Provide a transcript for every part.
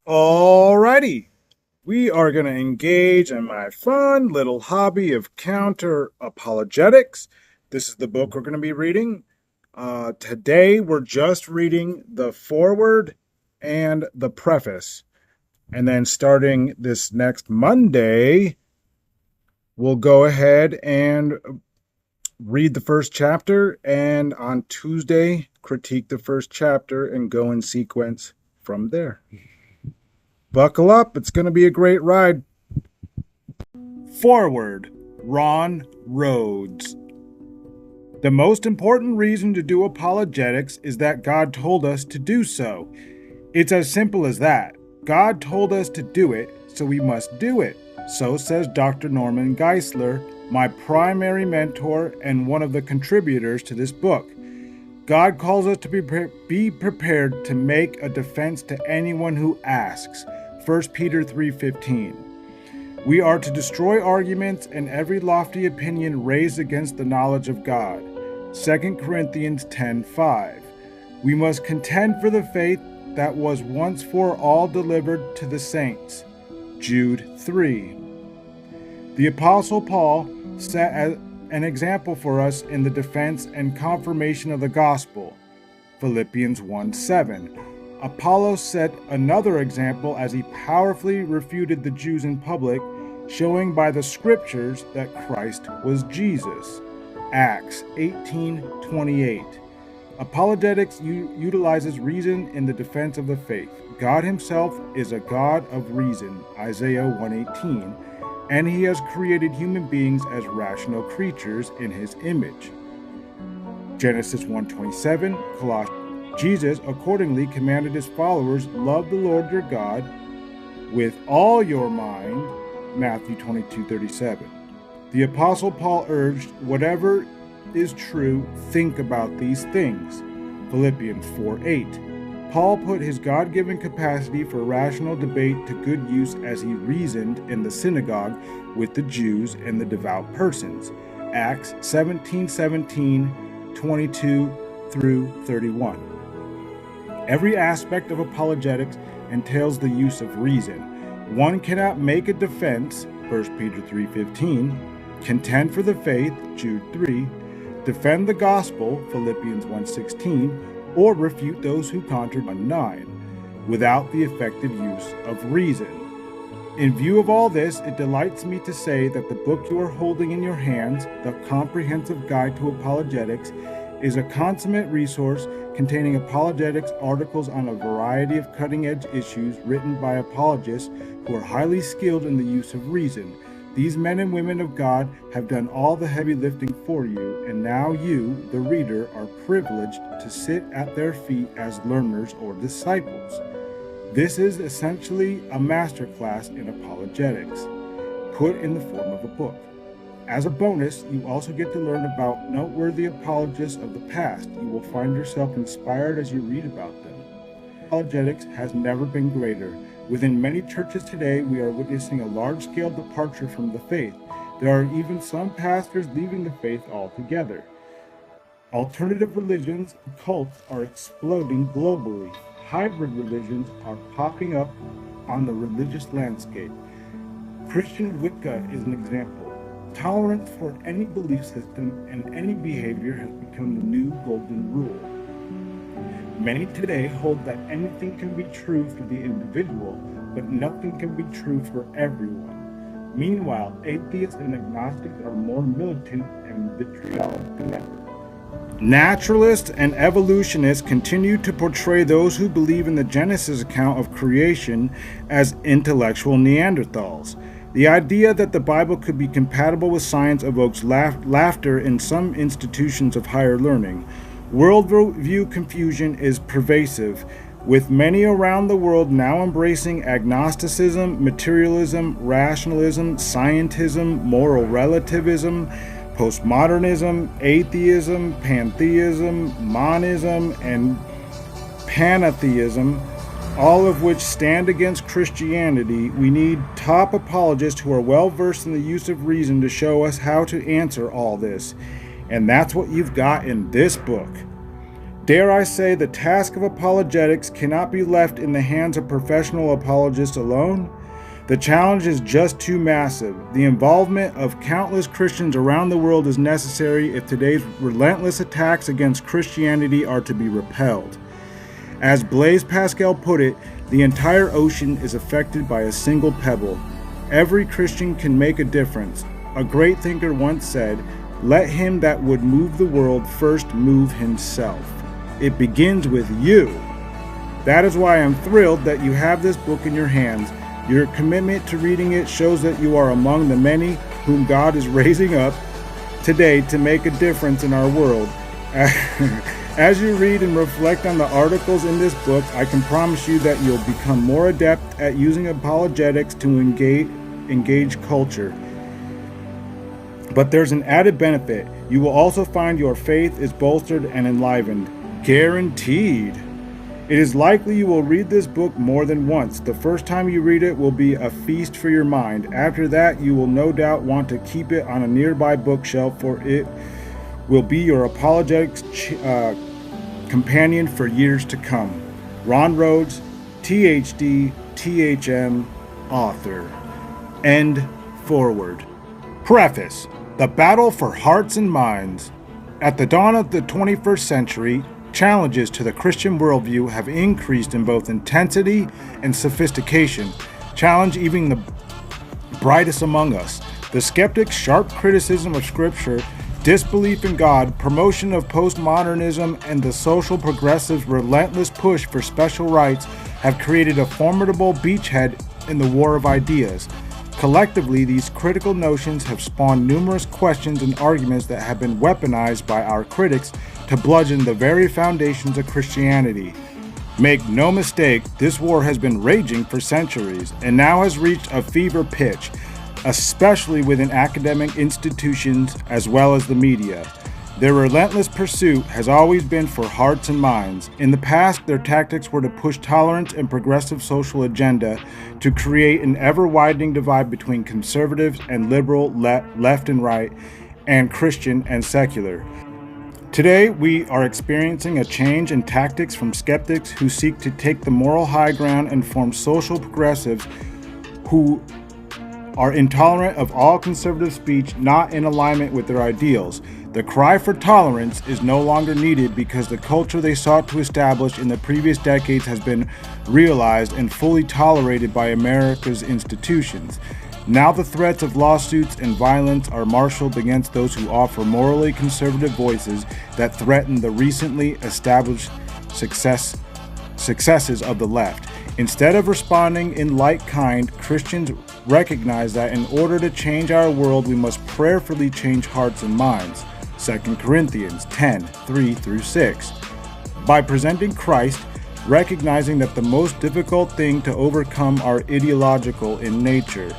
Alrighty, we are going to engage in my fun little hobby of counter apologetics. This is the book we're going to be reading. Today, we're just reading the foreword and the preface. And then starting this next Monday, we'll go ahead and read the first chapter. And on Tuesday, critique the first chapter and go in sequence from there. Buckle up, it's going to be a great ride. Forward, Ron Rhodes. The most important reason to do apologetics is that God told us to do so. It's as simple as that. God told us to do it, so we must do it. So says Dr. Norman Geisler, my primary mentor and one of the contributors to this book. God calls us to be prepared to make a defense to anyone who asks. 1 Peter 3:15. We are to destroy arguments and every lofty opinion raised against the knowledge of God. 2 Corinthians 10:5. We must contend for the faith that was once for all delivered to the saints. Jude 3. The Apostle Paul set an example for us in the defense and confirmation of the gospel. Philippians 1:7. Apollos set another example as he powerfully refuted the Jews in public, showing by the scriptures that Christ was Jesus. Acts 18:28. Apologetics utilizes reason in the defense of the faith. God himself is a God of reason, Isaiah 1:18, and he has created human beings as rational creatures in his image. Genesis 1:27, Colossians. Jesus accordingly commanded his followers, love the Lord your God with all your mind, Matthew 22:37. The Apostle Paul urged, whatever is true, think about these things, Philippians 4:8. Paul put his God-given capacity for rational debate to good use as he reasoned in the synagogue with the Jews and the devout persons, Acts 17:17, 22 through 31. Every aspect of apologetics entails the use of reason. One cannot make a defense, 1 Peter 3:15, contend for the faith, Jude 3, defend the gospel, Philippians 1:16, or refute those who contradict 1:9, without the effective use of reason. In view of all this, it delights me to say that the book you are holding in your hands, The Comprehensive Guide to Apologetics, is a consummate resource containing apologetics articles on a variety of cutting-edge issues written by apologists who are highly skilled in the use of reason. These men and women of God have done all the heavy lifting for you, and now you, the reader, are privileged to sit at their feet as learners or disciples. This is essentially a masterclass in apologetics, put in the form of a book. As a bonus, you also get to learn about noteworthy apologists of the past. You will find yourself inspired as you read about them. Apologetics has never been greater. Within many churches today, we are witnessing a large-scale departure from the faith. There are even some pastors leaving the faith altogether. Alternative religions and cults are exploding globally. Hybrid religions are popping up on the religious landscape. Christian Wicca is an example. Tolerance for any belief system and any behavior has become the new golden rule. Many today hold that anything can be true for the individual, but nothing can be true for everyone. Meanwhile, atheists and agnostics are more militant and vitriolic than ever. Naturalists and evolutionists continue to portray those who believe in the Genesis account of creation as intellectual Neanderthals. The idea that the Bible could be compatible with science evokes laughter in some institutions of higher learning. Worldview confusion is pervasive, with many around the world now embracing agnosticism, materialism, rationalism, scientism, moral relativism, postmodernism, atheism, pantheism, monism, and pantheism, all of which stand against Christianity. We need top apologists who are well versed in the use of reason to show us how to answer all this. And that's what you've got in this book. Dare I say, the task of apologetics cannot be left in the hands of professional apologists alone? The challenge is just too massive. The involvement of countless Christians around the world is necessary if today's relentless attacks against Christianity are to be repelled. As Blaise Pascal put it, the entire ocean is affected by a single pebble. Every Christian can make a difference. A great thinker once said, "Let him that would move the world first move himself." It begins with you. That is why I'm thrilled that you have this book in your hands. Your commitment to reading it shows that you are among the many whom God is raising up today to make a difference in our world. As you read and reflect on the articles in this book, I can promise you that you'll become more adept at using apologetics to engage culture. But there's an added benefit. You will also find your faith is bolstered and enlivened. Guaranteed. It is likely you will read this book more than once. The first time you read it will be a feast for your mind. After that, you will no doubt want to keep it on a nearby bookshelf, for it will be your apologetics companion for years to come. Ron Rhodes, THD, THM, author. End forward. Preface. The battle for hearts and minds. At the dawn of the 21st century, challenges to the Christian worldview have increased in both intensity and sophistication, challenge even the brightest among us. The skeptic's sharp criticism of Scripture, disbelief in God, promotion of postmodernism, and the social progressives' relentless push for special rights have created a formidable beachhead in the war of ideas. Collectively, these critical notions have spawned numerous questions and arguments that have been weaponized by our critics to bludgeon the very foundations of Christianity. Make no mistake, this war has been raging for centuries and now has reached a fever pitch, especially within academic institutions as well as the media. Their relentless pursuit has always been for hearts and minds. In the past, their tactics were to push tolerance and progressive social agenda to create an ever-widening divide between conservatives and liberal, left and right, and Christian and secular. Today, we are experiencing a change in tactics from skeptics who seek to take the moral high ground and form social progressives who are intolerant of all conservative speech not in alignment with their ideals. The cry for tolerance is no longer needed because the culture they sought to establish in the previous decades has been realized and fully tolerated by America's institutions. Now the threats of lawsuits and violence are marshaled against those who offer morally conservative voices that threaten the recently established successes of the left. Instead of responding in like kind, Christians recognize that in order to change our world, we must prayerfully change hearts and minds. 2 Corinthians 10:3-6. By presenting Christ, recognizing that the most difficult thing to overcome are ideological in nature.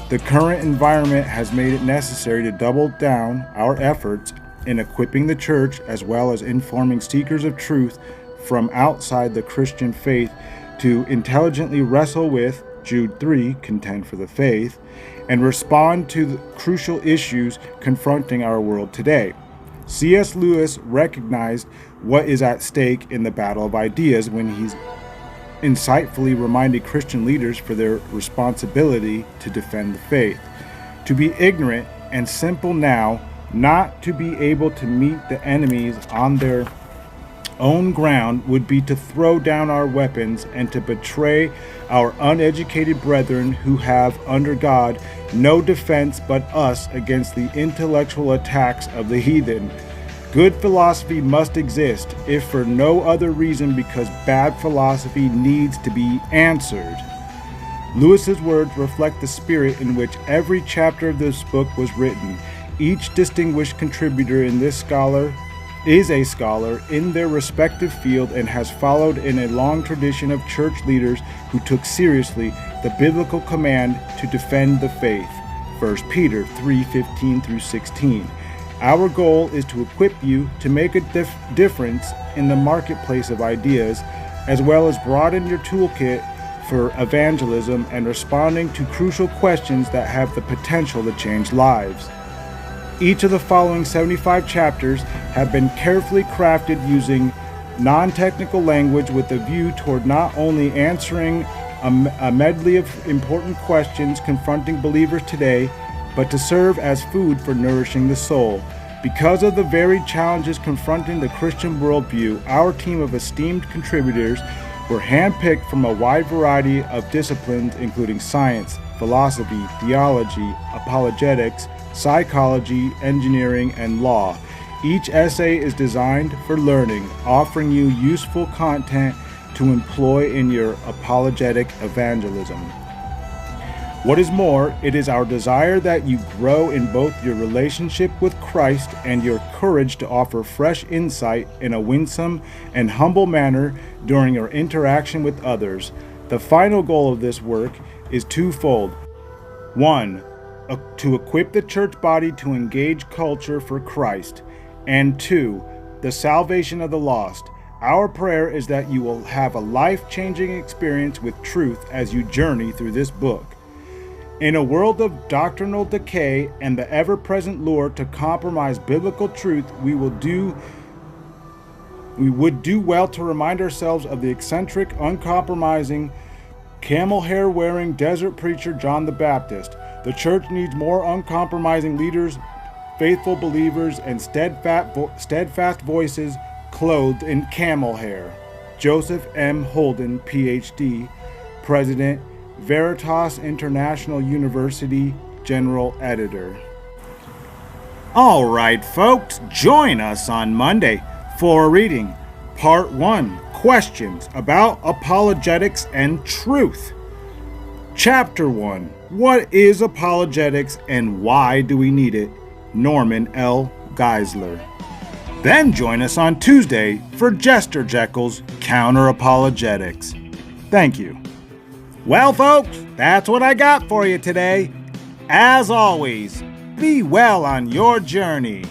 The current environment has made it necessary to double down our efforts in equipping the church as well as informing seekers of truth from outside the Christian faith to intelligently wrestle with Jude 3, contend for the faith, and respond to the crucial issues confronting our world today. C.S. Lewis recognized what is at stake in the battle of ideas when he's insightfully reminded Christian leaders for their responsibility to defend the faith. To be ignorant and simple now, not to be able to meet the enemies on their own ground, would be to throw down our weapons and to betray our uneducated brethren who have, under God, no defense but us against the intellectual attacks of the heathen. Good philosophy must exist, if for no other reason because bad philosophy needs to be answered. Lewis's words reflect the spirit in which every chapter of this book was written. Each distinguished contributor in this is a scholar in their respective field and has followed in a long tradition of church leaders who took seriously the biblical command to defend the faith. 1 Peter 3:15-16. Our goal is to equip you to make a difference in the marketplace of ideas, as well as broaden your toolkit for evangelism and responding to crucial questions that have the potential to change lives. Each of the following 75 chapters have been carefully crafted using non-technical language with a view toward not only answering a medley of important questions confronting believers today, but to serve as food for nourishing the soul. Because of the varied challenges confronting the Christian worldview, our team of esteemed contributors were handpicked from a wide variety of disciplines including science, philosophy, theology, apologetics, psychology, engineering, and law. Each essay is designed for learning, offering you useful content to employ in your apologetic evangelism. What is more, it is our desire that you grow in both your relationship with Christ and your courage to offer fresh insight in a winsome and humble manner during your interaction with others. The final goal of this work is twofold. 1. To equip the church body to engage culture for Christ. And 2. The salvation of the lost. Our prayer is that you will have a life-changing experience with truth as you journey through this book. In a world of doctrinal decay and the ever-present lure to compromise biblical truth, we would do well to remind ourselves of the eccentric, uncompromising, camel hair wearing desert preacher John the Baptist. The church needs more uncompromising leaders, faithful believers, and steadfast voices clothed in camel hair. Joseph M. Holden, Ph.D., President, Veritas International University, General Editor. All right, folks, join us on Monday for reading Part 1, Questions about Apologetics and Truth. Chapter 1, What is Apologetics and Why Do We Need It? Norman L. Geisler. Then join us on Tuesday for Jester Jekyll's Counter Apologetics. Thank you. Well, folks, that's what I got for you today. As always, be well on your journey.